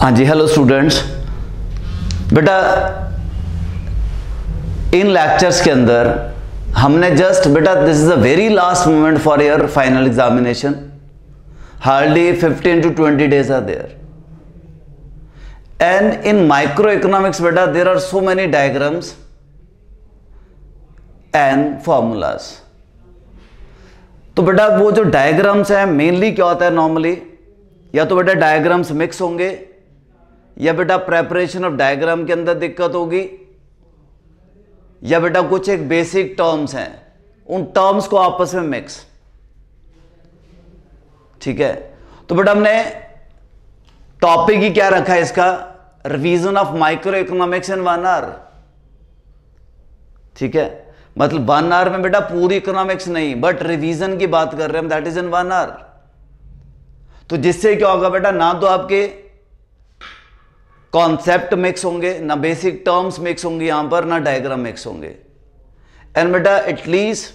हाँ जी, hello students. बेटा इन lectures के अंदर हमने जस्ट बेटा this is a very last moment for your final examination. Hardly 15 to 20 days are there, and in microeconomics beta there are so many diagrams and formulas। तो बेटा वो जो डायग्राम्स हैं मेनली क्या होता है नॉर्मली, या तो बेटा डायग्राम्स मिक्स होंगे या बेटा प्रेपरेशन ऑफ डायग्राम के अंदर दिक्कत होगी, या बेटा कुछ एक बेसिक टर्म्स हैं उन टर्म्स को आपस में मिक्स। ठीक है, तो बेटा हमने टॉपिक ही क्या रखा है इसका, revision of micro economics in 1 hour। ठीक है, मतलब 1 hour में बेटा पूरी इकोनॉमिक्स नहीं बट रिवीजन की बात कर रहे हैं हम, दैट इज इन 1 hour। तो जिससे क्या होगा बेटा, ना तो आपके कॉन्सेप्ट मिक्स होंगे, ना बेसिक टर्म्स मिक्स होंगे यहां पर, ना डायग्राम मिक्स होंगे। एंड बेटा at least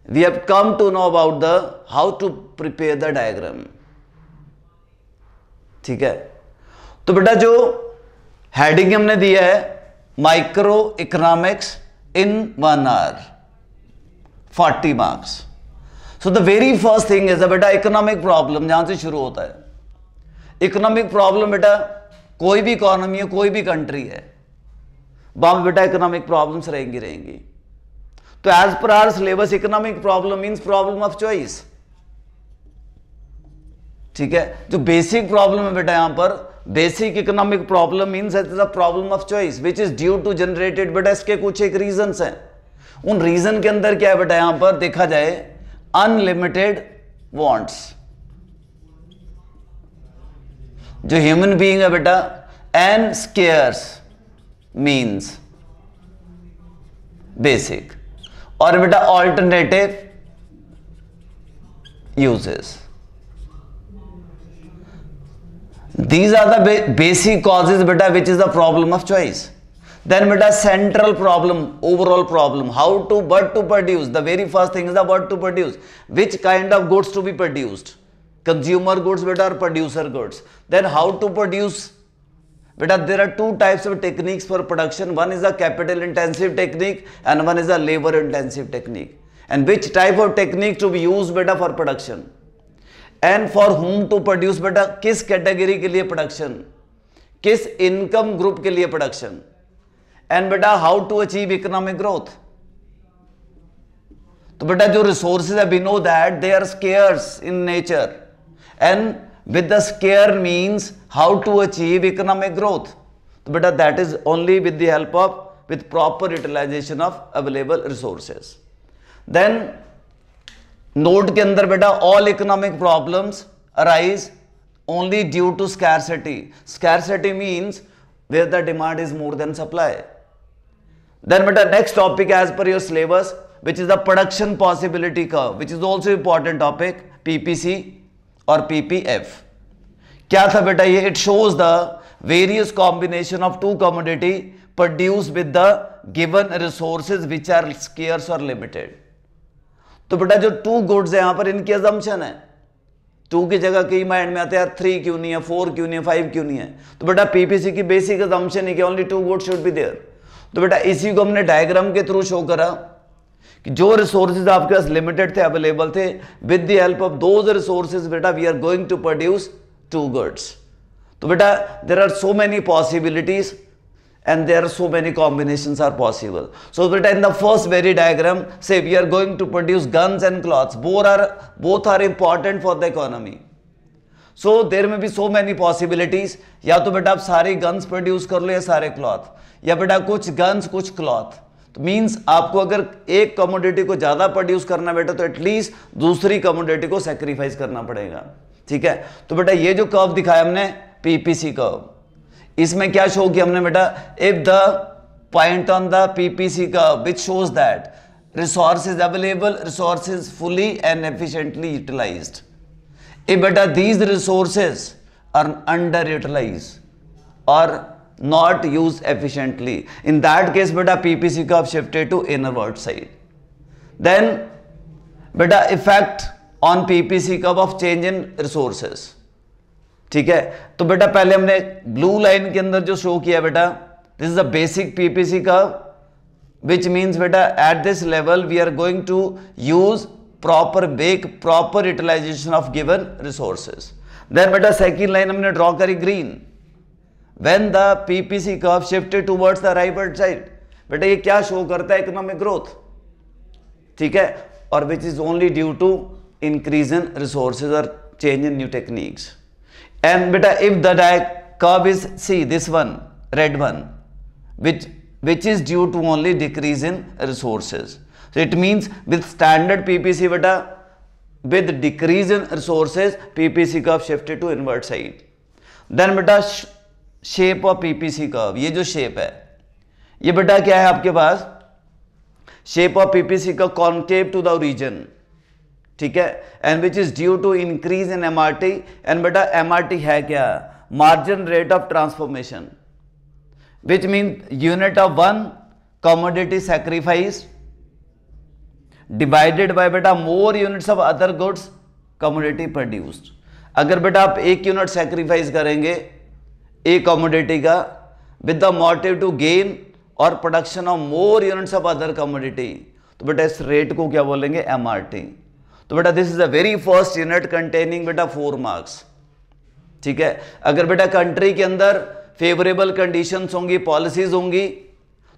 we have come to know about the how to prepare the diagram. ठीक है, तो बेटा जो हेडिंग हमने दिया है micro economics in 1 hour, 40 marks। So the very first thing is बेटा इकोनॉमिक प्रॉब्लम, जहां से शुरू होता है। इकोनॉमिक प्रॉब्लम बेटा कोई भी इकोनॉमी है, कोई भी कंट्री है, वहां बेटा इकोनॉमिक प्रॉब्लम्स रहेंगी। तो as per our syllabus economic problem means problem of choice. ठीक है, जो बेसिक प्रॉब्लम है बेटा यहां पर, basic economic problem means it is a problem of choice which is due to generated. बेटा इसके कुछ एक रीजंस हैं, उन रीजन के अंदर क्या है बेटा, यहां पर देखा जाए अनलिमिटेड वांट्स। जो ह्यूमन बीइंग है बेटा, एंड स्केयर्स मींस बेसिक, और बेटा alternative uses. These are the basic causes beta which is the problem of choice। Then beta central problem, overall problem, how to, what to produce। The very first thing is the what to produce, which kind of goods to be produced, consumer goods beta or producer goods। Then how to produce beta, there are two types of techniques for production, one is a capital intensive technique and one is a labor intensive technique। And which type of technique to be used beta for production, and for whom to produce बेटा, किस category के लिए production, किस income group के लिए production, and बेटा how to achieve economic growth. तो बेटा जो रिसोर्सेज है we know that they are scarce in nature, and with the scarce means how to achieve economic growth. तो बेटा that is only with the help of with proper utilization of available resources. Then note के अंदर बेटा all economic problems arise only due to scarcity. Scarcity means where the demand is more than supply. Then बेटा next topic as per your syllabus which is the production possibility curve, which is also important topic, PPC और PPF. क्या था बेटा ये, it shows the various combination of two commodity produce with the given resources which are scarce और limited. तो बेटा जो to goods है यहां पर, इनकी अजम्पशन है, टू की जगह कई माइंड में आते हैं 3 क्यों नहीं है, 4 क्यों नहीं है, 5 क्यों नहीं है। तो बेटा पीपीसी की बेसिक अजम्पशन है कि only 2 goods should be there. तो बेटा इसी को हमने डायग्राम के थ्रू शो करा कि जो रिसोर्सेज आपके पास लिमिटेड थे, अवेलेबल थे, with the help of those resources बेटा we are going to produce 2 goods. तो बेटा there are so many possibilities and there are so many combinations are possible। So beta in the first very diagram say we are going to produce guns and cloths, both are important for the economy। So there may be so many possibilities, या तो बेटा आप सारे guns produce कर लो या सारे cloth, या बेटा कुछ guns कुछ cloth। तो मीन्स आपको अगर एक कमोडिटी को ज्यादा प्रोड्यूस करना बेटा तो एटलीस्ट दूसरी कमोडिटी को सेक्रीफाइस करना पड़ेगा। ठीक है, तो बेटा ये जो कर्व दिखाया हमने पीपीसी कर्व, इसमें क्या शो किया हमने बेटा, if the point on the PPC curve which shows that resources available, resources fully and efficiently utilised. If बेटा these resources are under utilised और not use efficiently, in that case बेटा PPC curve shifted to inward side. Then बेटा effect on PPC curve of change in resources. ठीक है। तो बेटा पहले हमने ब्लू लाइन के अंदर जो शो किया बेटा, this is the basic PPC curve, which means beta at this level we are going to use proper utilization of given resources. Then beta second line हमने draw करी green, when the PPC curve shifted towards the right side, बेटा ये क्या show करता है? economic growth, ठीक है, और which is only due to increase in resources or change in new techniques. And beta if the curve is, see this one red one, which is due to only decrease in resources. So it means with standard PPC beta, with decrease in resources, PPC curve shifted to invert side. Then beta shape of PPC curve, ये जो shape है, ये बेटा क्या है आपके पास? shape of PPC curve concave to the origin, ठीक है, and which is due to increase in MRT. and बेटा MRT है क्या? margin rate of transformation, which means unit of one commodity sacrificed divided by बेटा more units of other goods commodity produced. अगर बेटा आप एक यूनिट सेक्रीफाइस करेंगे एक कमोडिटी का with the motive to gain और production of more units of other commodity, तो बेटा इस रेट को क्या बोलेंगे? एमआरटी. तो बेटा this is the very first unit containing बेटा 4 मार्क्स, ठीक है। अगर बेटा कंट्री के अंदर फेवरेबल कंडीशंस होंगी, पॉलिसीज होंगी,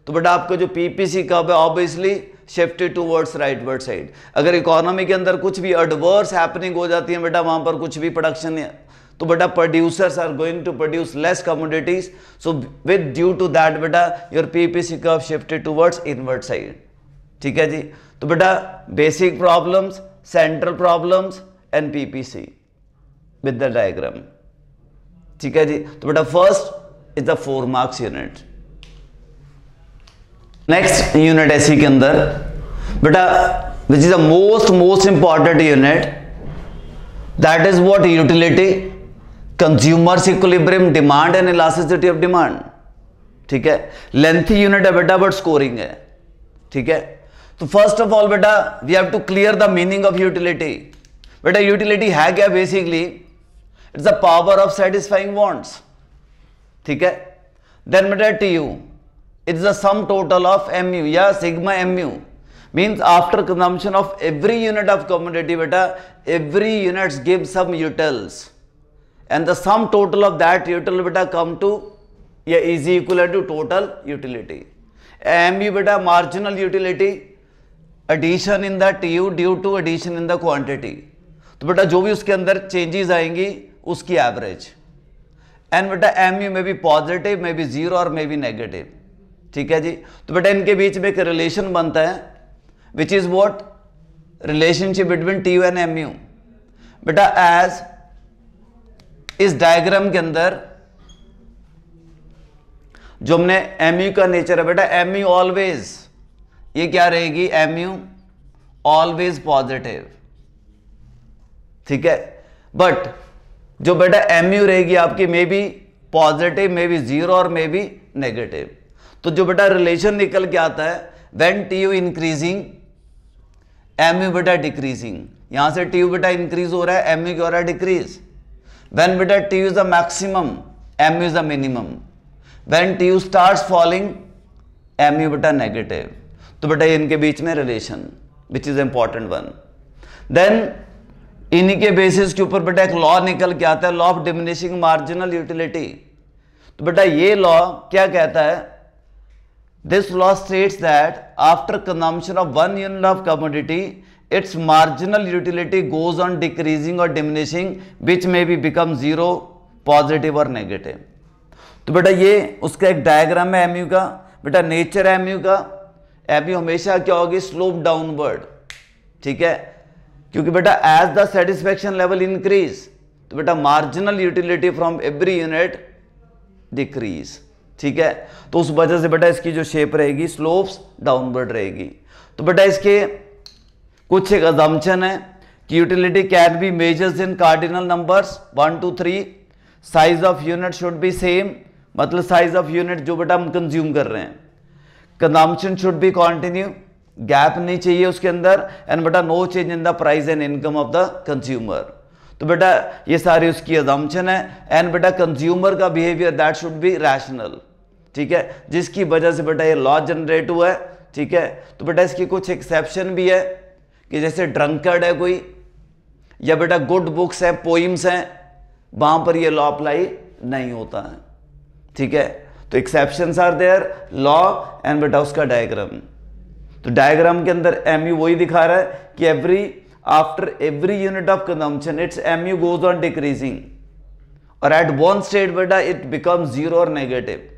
तो बेटा आपका जो पीपीसी कर्व है obviously shifted towards rightward side. अगर इकोनॉमी के अंदर कुछ भी एडवर्स हैपनिंग हो जाती है बेटा, वहां पर कुछ भी प्रोडक्शन है, तो बेटा producers are going to produce less commodities, so with due to that बेटा your PPC curve shifted towards inward side, ठीक है जी। तो बेटा basic problems, central problems and PPC with the diagram, ठीक है जी। तो बेटा first is the 4 marks unit. Next unit ऐसी के अंदर बेटा which is the most important unit, that is what? Utility, consumers equilibrium, demand and elasticity of demand, ठीक है। लेंथी यूनिट है बेटा बट स्कोरिंग है, ठीक है। तो फर्स्ट ऑफ ऑल बेटा we have to clear the meaning of utility. बेटा यूटिलिटी है क्या? Basically it's the power of satisfying wants, ठीक है। देन बेटा T U, it's the sum total of mu या sigma mu, means after consumption of every unit of commodity beta every units give some utils and the sum total of that util beta come to is equal to total utility. mu beta marginal utility, addition in the tu due to addition in the quantity, तो बेटा जो भी उसके अंदर changes आएंगी उसकी average, and बेटा mu में भी पॉजिटिव, में भी जीरो और में भी नेगेटिव, ठीक है जी। तो बेटा इनके बीच में एक रिलेशन बनता है which is what? Relationship between T U and M U. बेटा एज इस डायग्राम के अंदर जो हमने एम यू का नेचर है बेटा, एम यू ऑलवेज, ये क्या रहेगी? एम यू ऑलवेज पॉजिटिव, ठीक है। बट जो बेटा एम यू रहेगी आपकी may be positive, may be zero और मे बी नेगेटिव। तो जो बेटा रिलेशन निकल के आता है when T U increasing M U बेटा डिक्रीजिंग, यहां से टी यू बेटा इंक्रीज हो रहा है, एम यू क्या हो रहा है? डिक्रीज। व्हेन बेटा T U is the maximum, M U is the minimum. When T U starts falling, M U बेटा नेगेटिव। तो बेटा इनके बीच में relation which is important one. Then इन्हीं के बेसिस के ऊपर बेटा एक लॉ निकल के आता है, law of diminishing marginal utility. तो बेटा ये लॉ क्या कहता है? This law states that after consumption of 1 unit of commodity, its marginal utility goes on decreasing or diminishing, which may be become zero, positive or negative. तो बेटा ये उसका एक डायग्राम है एमयू का। बेटा नेचर एमयू का, एमयू हमेशा क्या होगी? स्लोप डाउनवर्ड, ठीक है, क्योंकि बेटा as the satisfaction level increase, तो बेटा marginal utility from every unit decrease, ठीक है। तो उस वजह से बेटा इसकी जो शेप रहेगी स्लोप्स डाउनवर्ड रहेगी। तो बेटा इसके कुछ एक अजम्पशन है कि utility can be measures in cardinal numbers 1 2 3, size of unit should be same, मतलब साइज ऑफ यूनिट जो बेटा हम कंज्यूम कर रहे हैं, consumption should be continue, gap नहीं चाहिए उसके अंदर, एंड बेटा no change in the price and income of the consumer. तो बेटा ये सारी उसकी अजम्पशन है। एंड बेटा कंज्यूमर का behaviour that should be rational, ठीक है, जिसकी वजह से बेटा ये लॉ जनरेट हुआ है, ठीक है। तो बेटा इसकी कुछ एक्सेप्शन भी है कि जैसे ड्रंकर्ड है कोई, या बेटा गुड बुक्स है, पोइम्स हैं, वहां पर ये लॉ अप्लाई नहीं होता है, ठीक है। तो exceptions are there, law and बेटा उसका डायग्राम। तो डायग्राम के अंदर एमयू वही दिखा रहा है कि after every unit of consumption its MU goes on decreasing, और एट वन स्टेट बेटा इट बिकम्स जीरो और नेगेटिव,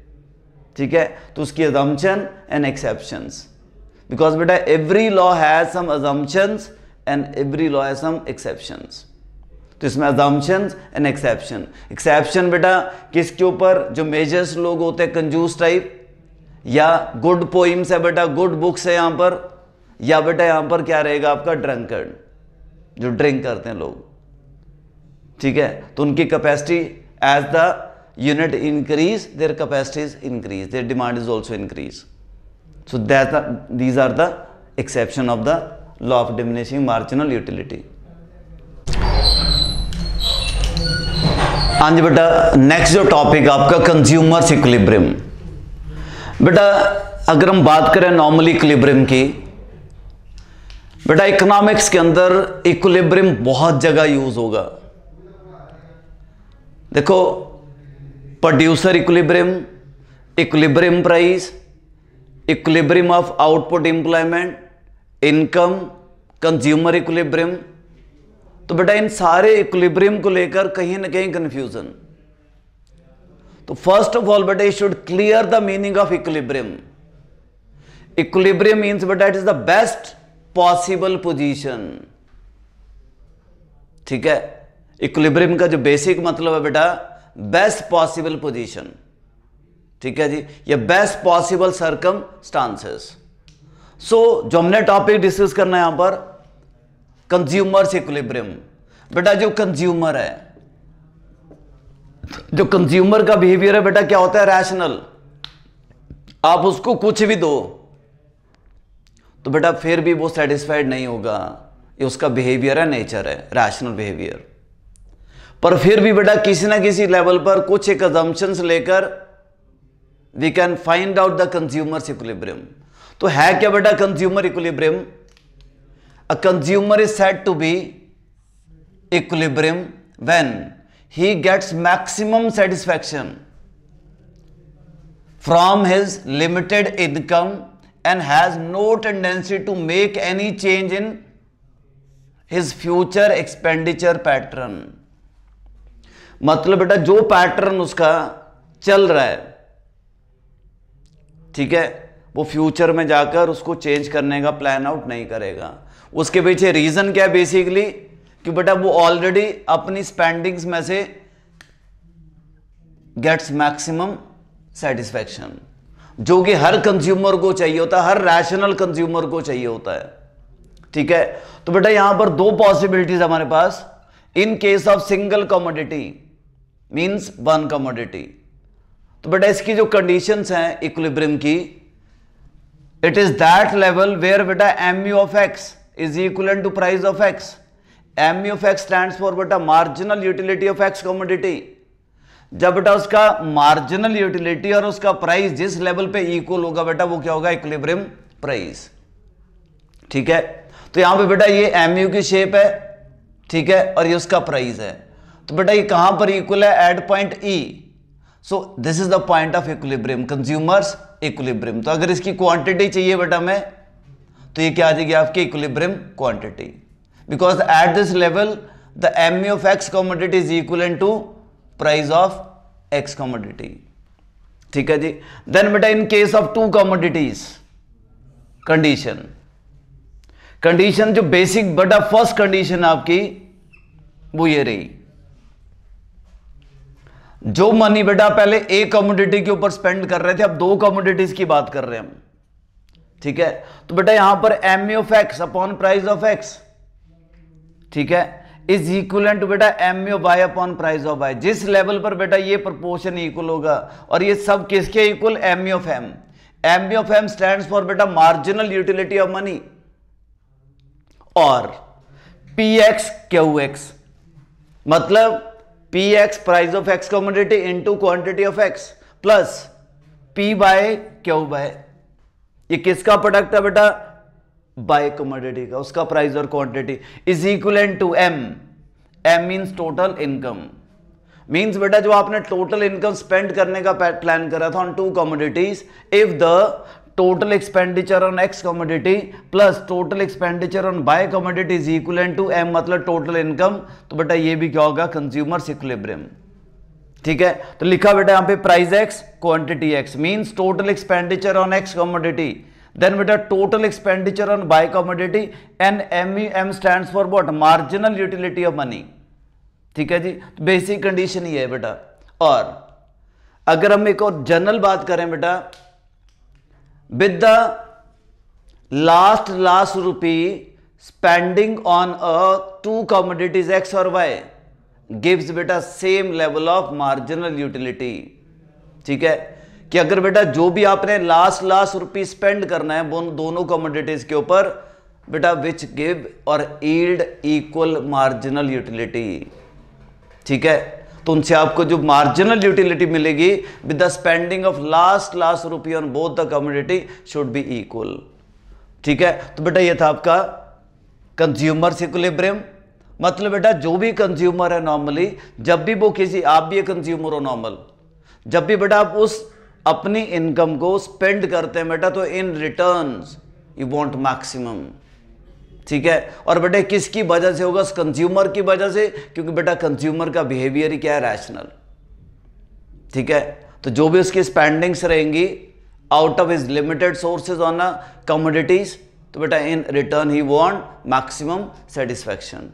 ठीक है। तो उसकी assumption एंड एक्सेप्शंस, बिकॉज बेटा every law has some assumptions and every law has some exceptions. तो इसमें assumptions एंड एक्सेप्शन। एक्सेप्शन बेटा किसके ऊपर, जो मेजर्स लोग होते हैं कंजूस टाइप, या गुड पोइम्स है बेटा, गुड बुक्स है यहां पर, या बेटा यहां पर क्या रहेगा आपका ड्रंकर्ड, जो ड्रिंक करते हैं लोग, ठीक है। तो उनकी capacity as the unit increase, their capacity is increase, their demand is also increase. So these are the exception of the law of diminishing marginal utility. हाँ जी बेटा, नेक्स्ट जो टॉपिक आपका कंज्यूमर्स इक्विलिब्रियम। बेटा अगर हम बात करें नॉर्मली इक्विलिब्रियम की, बेटा इकोनॉमिक्स के अंदर इक्विलिब्रियम बहुत जगह यूज होगा। देखो, producer equilibrium, equilibrium price, equilibrium of output employment, income, consumer equilibrium. तो बेटा इन सारे इक्विलिब्रियम को लेकर कहीं ना कहीं कंफ्यूजन। तो फर्स्ट ऑफ ऑल बेटा you should clear the meaning of equilibrium. Equilibrium means बेटा it is the best possible position, ठीक है। इक्विलिब्रियम का जो बेसिक मतलब है बेटा बेस्ट पॉसिबल पोजीशन, ठीक है जी, या बेस्ट पॉसिबल सर्कमस्टांसेस। सो जो हमने टॉपिक डिस्कस करना है यहां पर कंज्यूमर्स इक्विलिब्रियम। बेटा जो कंज्यूमर है, जो कंज्यूमर का बिहेवियर है बेटा क्या होता है, रैशनल। आप उसको कुछ भी दो तो बेटा फिर भी वो सेटिस्फाइड नहीं होगा, ये उसका बिहेवियर है, नेचर है, रैशनल बिहेवियर। पर फिर भी बेटा किसी ना किसी लेवल पर कुछ एक अजम्पशंस लेकर we can find out the consumer's equilibrium. तो है क्या बेटा consumer equilibrium? A consumer is said to be equilibrium when he gets maximum satisfaction from his limited income and has no tendency to make any change in his future expenditure pattern। मतलब बेटा जो pattern उसका चल रहा है, ठीक है, वो फ्यूचर में जाकर उसको चेंज करने का प्लान आउट नहीं करेगा। उसके पीछे रीजन क्या है बेसिकली, कि बेटा वो ऑलरेडी अपनी स्पेंडिंग्स में से गेट्स मैक्सिमम सेटिस्फैक्शन, जो कि हर कंज्यूमर को चाहिए होता है, हर रैशनल कंज्यूमर को चाहिए होता है, ठीक है। तो बेटा यहां पर दो पॉसिबिलिटीज हमारे पास। In case of single commodity means one commodity, तो बेटा इसकी जो कंडीशंस हैं इक्विलिब्रियम की, it is that level where बेटा MU of X is equal to price of X. MU of X stands for बेटा marginal utility of X commodity. जब बेटा उसका मार्जिनल यूटिलिटी और उसका प्राइस जिस लेवल पे इक्वल होगा बेटा वो क्या होगा, इक्विलिब्रियम प्राइस, ठीक है। तो यहां पे बेटा ये एमयू की शेप है, ठीक है, और ये उसका प्राइस है। तो बेटा ये कहां पर इक्वल है, at point E. So this is the point of equilibrium, consumer's equilibrium. तो अगर इसकी क्वांटिटी चाहिए बेटा में, तो ये क्या आ जाएगी आपकी equilibrium quantity, because at this level the MU of X commodity is equivalent to price of X commodity, ठीक है जी। then बेटा in case of two commodities condition जो बेसिक बेटा फर्स्ट कंडीशन आपकी वो ये रही, जो मनी बेटा पहले एक कमोडिटी के ऊपर स्पेंड कर रहे थे, अब दो कमोडिटीज की बात कर रहे हैं हम, ठीक है। तो बेटा यहां पर MU of X upon price of X, ठीक है, इज इक्वल टू बेटा MU Y upon price of Y. जिस लेवल पर बेटा ये प्रोपोर्शन इक्वल होगा, और ये सब किसके equal, MU of M। MU of M stands for बेटा मार्जिनल यूटिलिटी ऑफ मनी, और PX QX मतलब P X price of X commodity into quantity of X plus P Y Q Y, ये किसका प्रोडक्ट है बेटा, bye commodity का, उसका price और quantity is equivalent to M, M means total income, means बेटा जो आपने टोटल इनकम स्पेंड करने का प्लान करा था on two commodities, if the total expenditure on X commodity plus total expenditure on Y commodity is equivalent to M मतलब total income, तो बेटा ये भी क्या होगा, कंज्यूमर्स इक्विलिब्रियम। ठीक है, तो लिखा बेटा यहां पे price X quantity X means total expenditure on X commodity, then बेटा total expenditure on Y commodity, and M stands for what, marginal utility of money. ठीक है जी, तो बेसिक कंडीशन ये है बेटा। और अगर हम एक और जनरल बात करें बेटा, with the last rupee spending on two commodities x और वाई गिव्स बेटा same level of marginal utility. ठीक है, कि अगर बेटा जो भी आपने लास्ट रुपी स्पेंड करना है दोनों कमोडिटीज के ऊपर बेटा, विच गिव और यील्ड इक्वल मार्जिनल यूटिलिटी। ठीक है, तो उनसे आपको जो मार्जिनल यूटिलिटी मिलेगी with the spending of last rupee on both the commodity should be equal. ठीक है, तो बेटा ये था आपका कंज्यूमर्स इक्विलिब्रियम। मतलब बेटा जो भी कंज्यूमर है नॉर्मली, जब भी वो किसी, आप भी कंज्यूमर हो नॉर्मल, जब भी बेटा आप उस अपनी इनकम को स्पेंड करते हैं बेटा, तो इन रिटर्न्स यू वांट मैक्सिमम। ठीक है, और बेटा किसकी वजह से होगा, कंज्यूमर की वजह से, क्योंकि बेटा कंज्यूमर का बिहेवियर ही क्या है, रैशनल। ठीक है, तो जो भी उसकी स्पेंडिंग्स रहेंगी out of his limited sources on commodities, तो बेटा in return he want maximum satisfaction.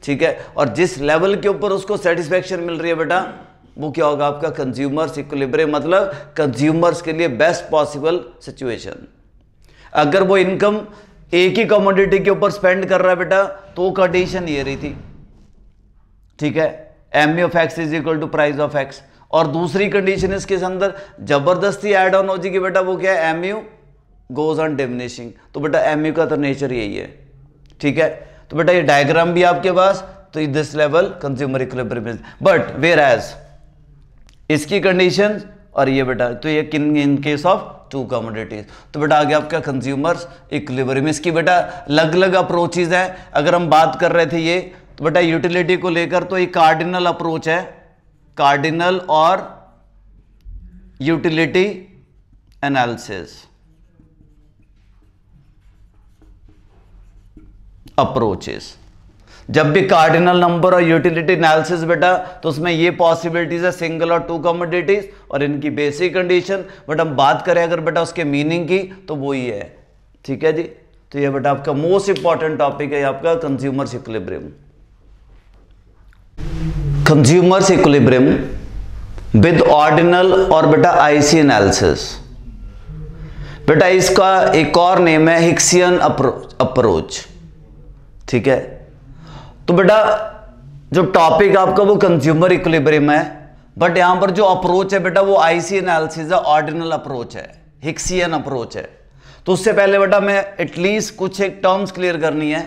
ठीक है, और जिस लेवल के ऊपर उसको सेटिस्फैक्शन मिल रही है बेटा, वो क्या होगा आपका कंज्यूमर्स इक्विलिब्रियम, मतलब कंज्यूमर्स के लिए बेस्ट पॉसिबल सिचुएशन। अगर वो इनकम एक ही कमोडिटी के ऊपर स्पेंड कर रहा है बेटा, तो कंडीशन ये रही थी। ठीक है, M of X is equal to price of X, और दूसरी कंडीशन इसके अंदर जबरदस्ती ऐड ऑन हो जाएगी बेटा, वो क्या है, M U goes on diminishing. तो बेटा एम यू का तो नेचर यही है। ठीक है, तो बेटा ये डायग्राम भी आपके पास, तो this level consumer equilibrium, but whereas इसकी कंडीशन और ये बेटा, तो ये in case of two commodities, तो बेटा आ गया आपका कंज्यूमर्स इक्विलिब्रियम। इसकी बेटा अलग अलग अप्रोचेज है। अगर हम बात कर रहे थे ये, तो बेटा यूटिलिटी को लेकर तो ये कार्डिनल अप्रोच है, कार्डिनल और यूटिलिटी एनालिसिस अप्रोचेस। जब भी कार्डिनल नंबर और यूटिलिटी एनालिसिस बेटा, तो उसमें ये पॉसिबिलिटीज है सिंगल और टू कमोडिटीज और इनकी बेसिक कंडीशन। बट हम बात करें अगर बेटा उसके मीनिंग की, तो वो ही है। ठीक है जी, तो ये बेटा आपका मोस्ट इंपॉर्टेंट टॉपिक है आपका consumers equilibrium. Consumer's equilibrium with ordinal और बेटा आईसी एनालिसिस। बेटा इसका एक और नेम है हिक्सियन अप्रोच। ठीक है, तो बेटा जो टॉपिक आपका वो कंज्यूमर इक्विलिब्रियम है, बट यहां पर जो अप्रोच है बेटा वो आईसी एनालिसिस है, ऑर्डिनल अप्रोच है, हिक्सियन अप्रोच है। तो उससे पहले बेटा मैं एटलीस्ट कुछ एक टर्म्स क्लियर करनी है।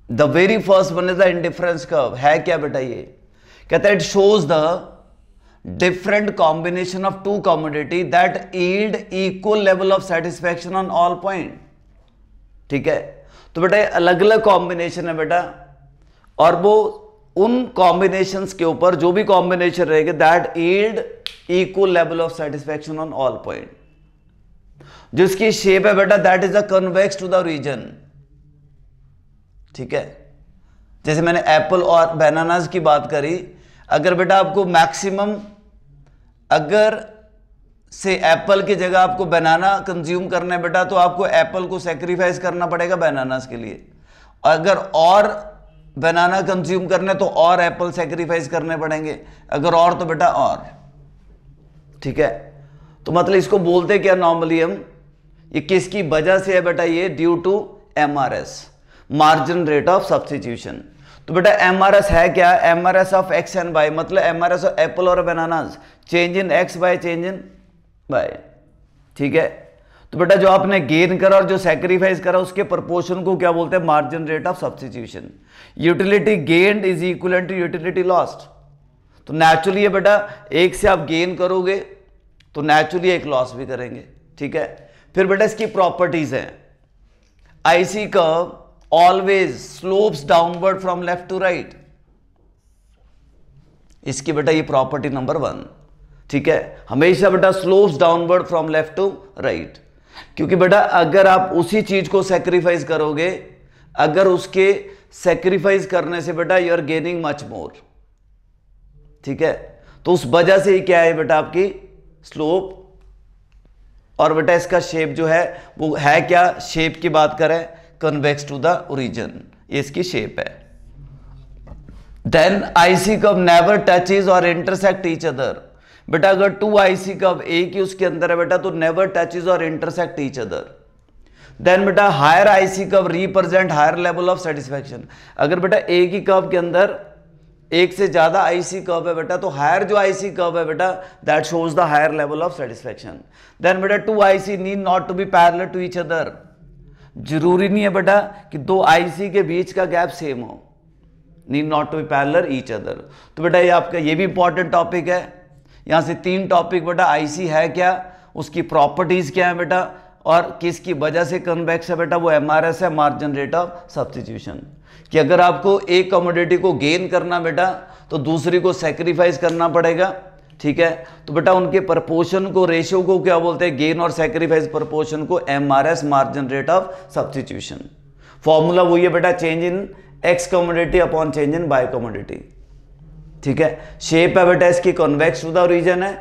The very first one is the indifference curve. है क्या बेटा, ये कहता है it shows the different combination of two commodity that yield equal level of satisfaction on all point. ठीक है, तो बेटा अलग अलग कॉम्बिनेशन है बेटा, और वो उन कॉम्बिनेशंस के ऊपर जो भी कॉम्बिनेशन रहेगा that yield equal level of satisfaction on all point. जिसकी शेप है बेटा that is a convex to the region. ठीक है, जैसे मैंने एप्पल और बनानास की बात करी, अगर बेटा आपको मैक्सिमम, अगर से एप्पल की जगह आपको बनाना कंज्यूम करना है बेटा, तो आपको एप्पल को सेक्रीफाइस करना पड़ेगा बनानास के लिए। अगर और बनाना कंज्यूम करना है तो और एप्पल सेक्रीफाइस करने पड़ेंगे, अगर और तो बेटा और। ठीक है, तो मतलब इसको बोलते क्या नॉर्मली हम, ये किसकी वजह से है बेटा, ये due to MRS, margin rate of substitution. तो बेटा एमआरएस है क्या, MRS of X and Y, मतलब एमआरएस ऑफ एप्पल और bananas, change in X by change in Y. ठीक है, तो बेटा जो आपने गेन करा और जो सैक्रिफाइस करा उसके प्रोपोर्शन को क्या बोलते हैं, margin rate of substitution. Utility gained is equal to utility lost. तो नेचुरली बेटा एक से आप गेन करोगे तो नेचुरली एक लॉस भी करेंगे, ठीक है। फिर बेटा इसकी प्रॉपर्टीज हैं, IC curve always slopes downward from left to right, इसकी बेटा ये प्रॉपर्टी नंबर 1, ठीक है। हमेशा बेटा slopes downward from left to right, क्योंकि बेटा अगर आप उसी चीज को सेक्रीफाइस करोगे, अगर उसके सेक्रीफाइस करने से बेटा you are gaining much more, ठीक है। तो उस वजह से ही क्या है बेटा आपकी स्लोप, और बेटा इसका शेप जो है वो है क्या, शेप की बात करें कन्वेक्स टू द ओरिजिन, ये इसकी शेप है। Then IC curve never touches और इंटरसेक्ट ईच अदर। बेटा अगर 2 आईसी कर्व एक ही उसके अंदर है बेटा तो नेवर टचेज और इंटरसेक्ट ईच अदर। देन बेटा higher IC curve represent higher level of satisfaction. अगर बेटा एक ही कर्व के अंदर एक से ज्यादा आईसी कर्व है बेटा तो हायर जो आईसी कर्व है बेटा that shows the higher level of satisfaction. Then बेटा 2 IC need not to be parallel to each other. जरूरी नहीं है बेटा कि 2 आईसी के बीच का गैप सेम हो, need not to be parallel each other. तो बेटा ये आपका ये भी इंपॉर्टेंट टॉपिक है। यहां से 3 टॉपिक बेटा, आईसी है क्या, उसकी प्रॉपर्टीज क्या है बेटा, और किसकी वजह से कन्वेक्स है बेटा, वो एमआरएस है, मार्जिन रेट ऑफ सब्स्टिट्यूशन। कि अगर आपको एक कमोडिटी को गेन करना बेटा तो दूसरी को सेक्रीफाइस करना पड़ेगा, ठीक है। तो बेटा उनके प्रपोर्शन को, रेशियो को क्या बोलते हैं, गेन और सेक्रीफाइस प्रपोर्शन को MRS, margin rate of substitution. Formula वही है बेटा, change in x commodity upon change in by commodity, ठीक है। शेप है बेटा इसकी कॉन्वेक्स टू द ओरिजिन है,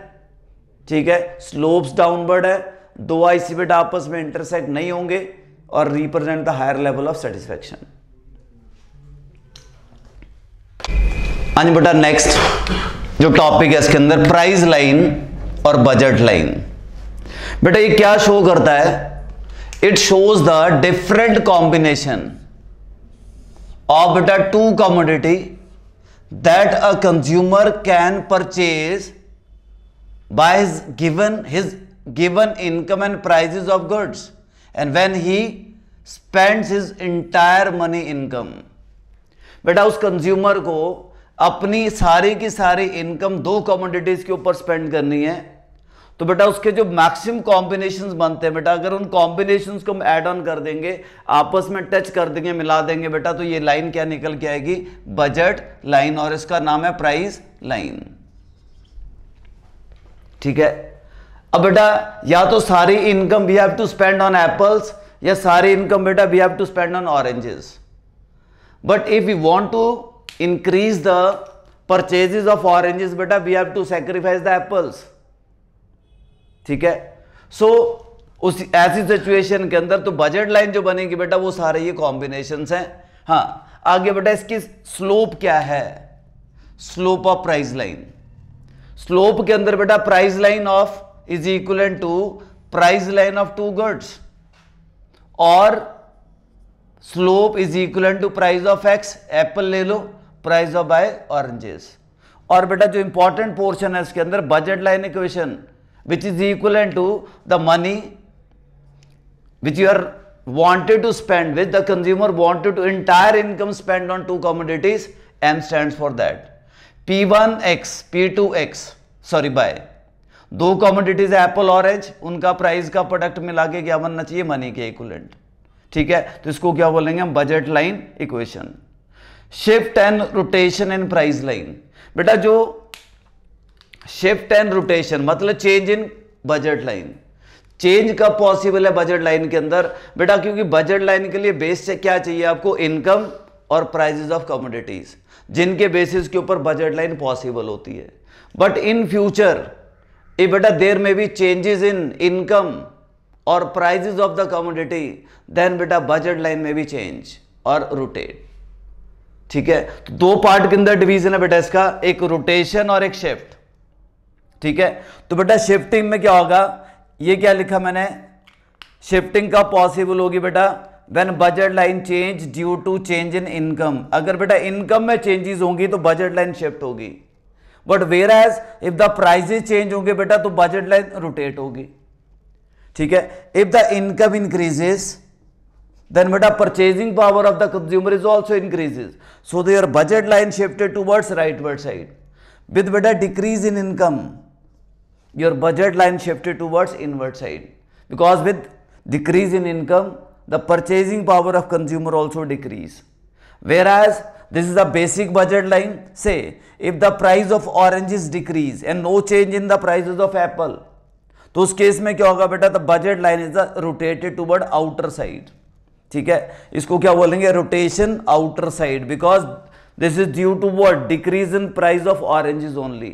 ठीक है। स्लोप्स डाउनवर्ड है, 2 आईसी बेटा आपस में इंटरसेक्ट नहीं होंगे और represent the higher level of satisfaction. आज बेटा नेक्स्ट जो टॉपिक है इसके अंदर प्राइस लाइन और बजट लाइन। बेटा ये क्या शो करता है, it shows the different combination of बेटा 2 commodity that a consumer can purchase by his given income and prices of goods and when he spends his entire money income। बेटा उस consumer को अपनी सारी की सारी इनकम 2 कमोडिटीज के ऊपर स्पेंड करनी है, तो बेटा उसके जो मैक्सिमम कॉम्बिनेशंस बनते हैं बेटा, अगर उन कॉम्बिनेशंस को हम ऐड ऑन कर देंगे, आपस में टच कर देंगे, मिला देंगे बेटा, तो ये लाइन क्या निकल के आएगी, बजट लाइन, और इसका नाम है प्राइस लाइन, ठीक है। अब बेटा या तो सारी income we have to spend on apples या सारी इनकम बेटा we have to spend on oranges. But if we want to increase the purchases of oranges बेटा we have to sacrifice the apples, ठीक है। सो उस ऐसी सिचुएशन के अंदर तो बजट लाइन जो बनेगी बेटा वो सारे ये कॉम्बिनेशंस हैं। हाँ आगे बेटा इसकी स्लोप क्या है, slope of price line. Slope के अंदर बेटा price line of is equal to price line of 2 goods और slope is equal to price of X, apple ले लो, प्राइस ऑफ बाय ऑरेंजेस। और बेटा जो इंपॉर्टेंट पोर्शन है इसके अंदर budget line equation which is equivalent to the money which you are wanted to spend, which the consumer wanted to entire income spend on 2 commodities, M stands for that। P1x P2x sorry by 2 commodities Apple orange, उनका price का product मिला के क्या बनना चाहिए, money के equivalent, ठीक है। तो इसको क्या बोलेंगे हम, budget line equation. Shift and rotation in price line. बेटा जो शिफ्ट एंड रोटेशन मतलब change in budget line, change कब पॉसिबल है बजट लाइन के अंदर बेटा, क्योंकि बजट लाइन के लिए बेस से क्या चाहिए आपको, इनकम और प्राइसेस ऑफ कमोडिटीज, जिनके बेसिस के ऊपर बजट लाइन पॉसिबल होती है। बट इन फ्यूचर if बेटा देयर में भी चेंजेस इन इनकम और prices of the commodity, then बेटा बजट लाइन में भी चेंज और रोटेट, ठीक है। तो 2 पार्ट के अंदर डिवीजन है बेटा इसका, एक रोटेशन और एक शिफ्ट, ठीक है। तो बेटा शिफ्टिंग में क्या होगा, ये क्या लिखा मैंने, शिफ्टिंग कब पॉसिबल होगी बेटा, when budget line change due to change in income. अगर बेटा इनकम में चेंजेस होंगी तो बजट लाइन शिफ्ट होगी, but whereas if the prices change होंगे बेटा तो बजट लाइन रोटेट होगी, ठीक है, if the income increases then beta purchasing power of the consumer is also increases, so their budget line shifted towards rightward side. With beta decrease in income, your budget line shifted towards inward side, because with decrease in income the purchasing power of consumer also decrease. Whereas this is a basic budget line. Say if the price of oranges decrease and no change in the prices of apple, तो उस case में क्या होगा बेटा, the budget line is rotated toward outer side. ठीक है, इसको क्या बोलेंगे, rotation outer side, because this is due to what, decrease in price of oranges only.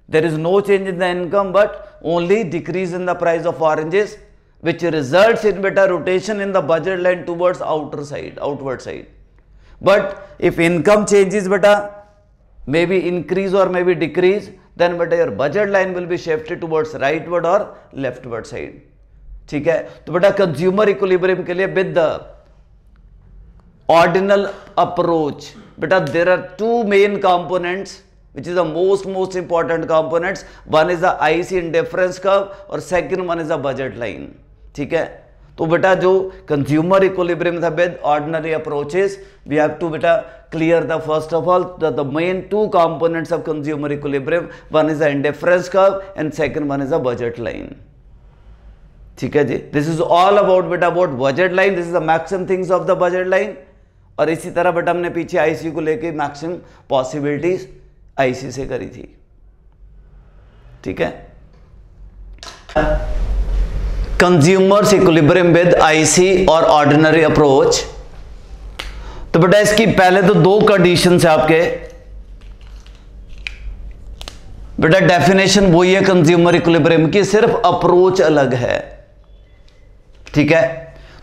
There is no change in the income but only decrease in the price of oranges, which results in better rotation in the budget line towards outer side, outward side. But if income changes beta, maybe increase or maybe decrease, then beta your budget line will be shifted towards rightward or leftward side. ठीक है, तो बेटा consumer equilibrium के लिए with the ordinal approach, बेटा there are two main components which is the most important components. One is the IC indifference curve और second one is the budget line. ठीक है, तो बेटा जो कंज्यूमर इक्विलिब्रियम था with ordinary approaches, we have to बेटा clear the first of all the main two components of consumer equilibrium. One is the indifference curve and second one is the budget line. ठीक है जी, this is all about बेटा about budget line. This is the maximum things of the budget line. और इसी तरह बेटा हमने पीछे आईसी को लेके मैक्सिमम पॉसिबिलिटीज आईसी से करी थी. ठीक है, कंज्यूमर्स इक्विलिब्रियम विद आईसी और ऑर्डिनरी अप्रोच. तो बेटा इसकी पहले तो दो कंडीशंस है आपके. बेटा डेफिनेशन वही है कंज्यूमर इक्विलिब्रियम की, सिर्फ अप्रोच अलग है. ठीक है,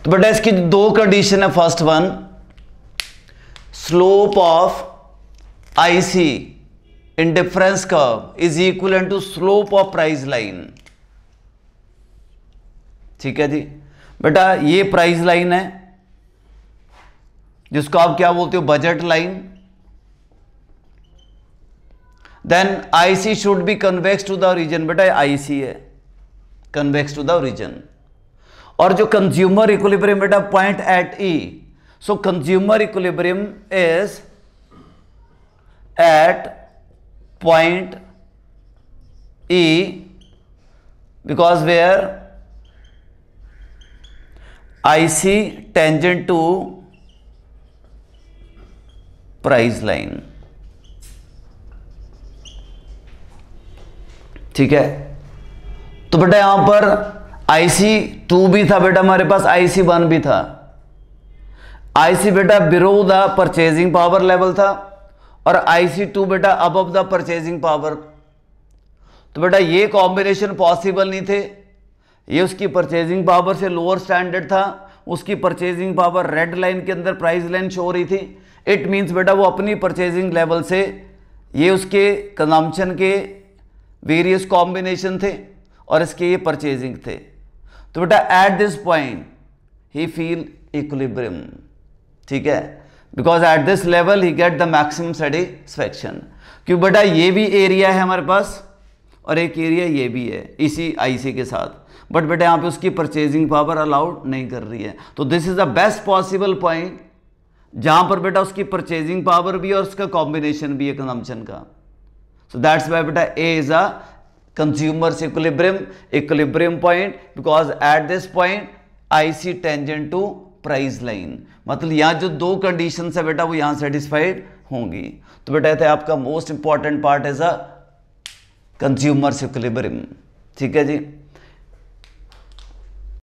तो बेटा इसकी दो कंडीशन है. First one, slope of IC indifference curve is equal to slope of price line. ठीक है जी, बेटा ये प्राइस लाइन है जिसको आप क्या बोलते हो, budget line. Then IC should be convex to the origin. बेटा आईसी है कन्वेक्स टू द ओरिजिन. और जो कंज्यूमर इक्विलिब्रियम बेटा point at E. So consumer equilibrium is at point E because where IC tangent to price line. ठीक है, तो बेटा यहां पर IC2 भी था बेटा, हमारे पास IC1 भी था. IC बेटा below the purchasing power level था और IC2 बेटा अबव द परचेजिंग पावर. तो बेटा ये कॉम्बिनेशन पॉसिबल नहीं थे. ये उसकी परचेजिंग पावर से लोअर स्टैंडर्ड था, उसकी परचेजिंग पावर रेड लाइन के अंदर प्राइस लाइन शो हो रही थी. इट मींस बेटा वो अपनी परचेजिंग लेवल से, ये उसके कंजम्पशन के वेरियस कॉम्बिनेशन थे और इसके ये परचेजिंग थे. तो बेटा eight this point he feel equilibrium. ठीक है, because at this level he get the maximum satisfaction. क्यों बेटा ये भी एरिया है हमारे पास और एक एरिया ये भी है इसी आईसी के साथ, बट बेटा यहाँ पे उसकी परचेजिंग पावर अलाउड नहीं कर रही है. तो this is the best possible point जहां पर बेटा उसकी परचेजिंग पावर भी और उसका कॉम्बिनेशन भी है कंजम्पशन का. सो दैट्स व्हाई बेटा A is a consumer's equilibrium point because at this point IC tangent to price line. मतलब यहाँ जो दो कंडीशन है बेटा वो यहाँ सेटिस्फाइड होंगी. तो बेटा ये आपका most important part is a consumer's equilibrium. ठीक है जी.